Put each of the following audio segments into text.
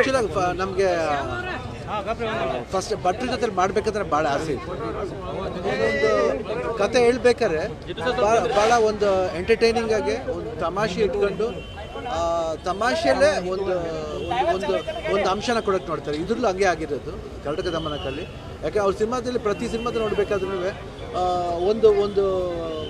ಆ್ಯಕ್ಚುಲಾಗಿ ನಮಗೆ ಫಸ್ಟ್ ಭಟ್ರ ಜೊತೆ ಮಾಡಬೇಕಂದ್ರೆ ಭಾಳ ಆಸೆ ಇತ್ತು. ಒಂದು ಕತೆ ಹೇಳ್ಬೇಕಾದ್ರೆ ಭಾಳ ಒಂದು ಎಂಟರ್ಟೈನಿಂಗ್ ಆಗಿ ಒಂದು ತಮಾಷೆ ಇಟ್ಕೊಂಡು ತಮಾಷೆಯಲ್ಲೇ ಒಂದು ಒಂದು ಒಂದು ಅಂಶನ ಕೊಡೋಕ್ಕೆ ನೋಡ್ತಾರೆ. ಇದ್ರಲ್ಲೂ ಹಂಗೆ ಆಗಿರೋದು ಕರ್ನಾಟಕ ದಮನಕಲ್ಲಿ. ಯಾಕೆ ಅವ್ರ ಸಿನಿಮಾದಲ್ಲಿ ಪ್ರತಿ ಸಿನಿಮಾದ ನೋಡಬೇಕಾದ್ರೂ ಒಂದು ಒಂದು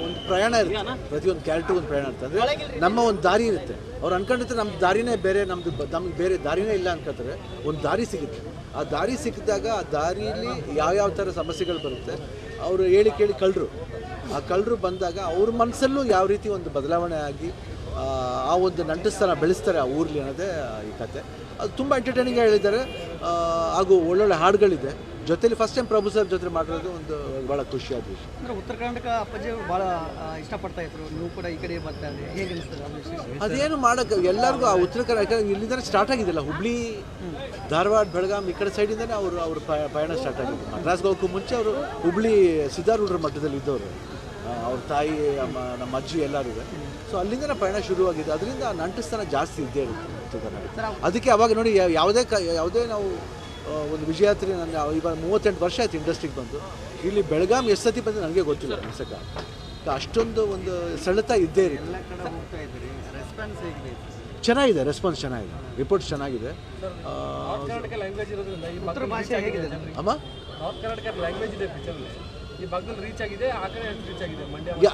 ಒಂದು ಪ್ರಯಾಣ ಇರುತ್ತೆ, ಪ್ರತಿಯೊಂದು ಕ್ಯಾರೆಕ್ಟರ್ ಒಂದು ಪ್ರಯಾಣ ಇರುತ್ತೆ. ಅಂದರೆ ನಮ್ಮ ಒಂದು ದಾರಿ ಇರುತ್ತೆ. ಅವ್ರು ಅನ್ಕೊಂಡಿರ್ತಾರೆ ನಮ್ಮ ದಾರಿನೇ ಬೇರೆ, ನಮ್ಗೆ ಬೇರೆ ದಾರಿನೇ ಇಲ್ಲ ಅನ್ಕೋತಾರೆ. ಒಂದು ದಾರಿ ಸಿಗುತ್ತೆ. ಆ ದಾರಿ ಸಿಕ್ಕಿದಾಗ ಆ ದಾರಿಯಲ್ಲಿ ಯಾವ್ಯಾವ ಥರ ಸಮಸ್ಯೆಗಳು ಬರುತ್ತೆ. ಅವರು ಹೇಳಿ ಕೇಳಿ ಕಳ್ಳರು, ಆ ಕಳ್ಳರು ಬಂದಾಗ ಅವ್ರ ಮನಸ್ಸಲ್ಲೂ ಯಾವ ರೀತಿ ಒಂದು ಬದಲಾವಣೆ ಆಗಿ ಆ ಒಂದು ನಂಟಸ್ಥಾನ ಬೆಳೆಸ್ತಾರೆ ಆ ಊರ್ಲಿ ಅನ್ನೋದೇ ಈ ಕತೆ. ಅದು ತುಂಬ ಎಂಟರ್ಟೈನಿಂಗ್ ಹೇಳಿದ್ದಾರೆ. ಹಾಗೂ ಒಳ್ಳೊಳ್ಳೆ ಹಾಡುಗಳಿದೆ. ಜೊತೆಲಿ ಫಸ್ಟ್ ಟೈಮ್ ಪ್ರಭು ಸರ್ ಜೊತೆ ಮಾಡಿರೋದು ಒಂದು ಭಾಳ ಖುಷಿಯಾದ ವಿಷಯ. ಅಂದರೆ ಉತ್ತರ ಕರ್ನಾಟಕ ಅಪ್ಪಾಜಿ ಭಾಳ ಇಷ್ಟಪಡ್ತಾ ಇದ್ರು, ನೀವು ಕೂಡ ಈ ಕಡೆ ಬರ್ತಾ ಇದ್ರಿ, ಹೇಗೆ ಅನಿಸ್ತದೆ? ಅದೇನು ಮಾಡೋಕ್ಕೆ ಎಲ್ಲರಿಗೂ ಆ ಉತ್ತರ ಕರ್ನಾಟಕ ಇಲ್ಲಿಂದ ಸ್ಟಾರ್ಟ್ ಆಗಿದ್ದಲ್ಲ. ಹುಬ್ಳಿ, ಧಾರವಾಡ, ಬೆಳಗಾಂ ಈ ಕಡೆ ಸೈಡಿಂದನೇ ಅವ್ರ ಪಯಣ ಸ್ಟಾರ್ಟ್ ಆಗಿದ್ದು. ಮದ್ರಾಸ್ಗೆ ಹೋಗೋಕ್ಕೂ ಮುಂಚೆ ಅವರು ಹುಬ್ಳಿ ಸಿದ್ಧಾರೂಢರ ಮಟ್ಟದಲ್ಲಿ ಇದ್ದವರು. ಅವ್ರ ತಾಯಿ ನಮ್ಮ ಅಜ್ಜಿ ಎಲ್ಲರೂ. ಸೊ ಅಲ್ಲಿಂದನೇ ಪಯಣ ಶುರುವಾಗಿದೆ. ಅದರಿಂದ ನಂಟಸ್ಥಾನ ಜಾಸ್ತಿ ಇದ್ದೇ ಇರುತ್ತೆ ಉತ್ತರ ಕರ್ನಾಟಕ. ಅದಕ್ಕೆ ಅವಾಗ ನೋಡಿ ಯಾವುದೇ ನಾವು ಒಂದು ವಿಜಯಾತ್ರಿ, ನನ್ನ ಇವಾಗ 38 ವರ್ಷ ಆಯ್ತು ಇಂಡಸ್ಟ್ರಿಗೆ ಬಂದು. ಇಲ್ಲಿ ಬೆಳಗಾಂ ಎಷ್ಟು ಸತಿ ಬಂದು ನನಗೆ ಗೊತ್ತಿಲ್ಲ ಅನ್ಸಕ್ಕೆ. ಅಷ್ಟೊಂದು ಒಂದು ಸೆಳೆತ ಇದ್ದೇ ಇರುತ್ತೆ. ಚೆನ್ನಾಗಿದೆ, ರೆಸ್ಪಾನ್ಸ್ ಚೆನ್ನಾಗಿದೆ, ರಿಪೋರ್ಟ್ಸ್ ಚೆನ್ನಾಗಿದೆ. ಅಮ್ಮ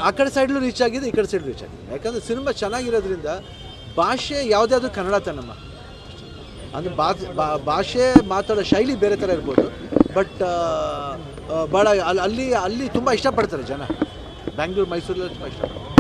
ಆ ಕಡೆ ಸೈಡ್ಲೂ ರೀಚ್ ಆಗಿದೆ, ಈ ಕಡೆ ಸೈಡ್ ರೀಚ್ ಆಗಿದೆ. ಯಾಕಂದರೆ ಸಿನಿಮಾ ಚೆನ್ನಾಗಿರೋದ್ರಿಂದ ಭಾಷೆ ಯಾವುದಾದ್ರೂ ಕನ್ನಡ ತನಮ್ಮ. ಅಂದರೆ ಭಾಷೆ ಮಾತಾಡೋ ಶೈಲಿ ಬೇರೆ ಥರ ಇರ್ಬೋದು, ಬಟ್ ಭಾಳ ಅಲ್ಲಿ ತುಂಬ ಇಷ್ಟಪಡ್ತಾರೆ ಜನ. ಬ್ಯಾಂಗ್ಳೂರು, ಮೈಸೂರಲ್ಲಿ ತುಂಬ ಇಷ್ಟಪಡ್ತಾರೆ.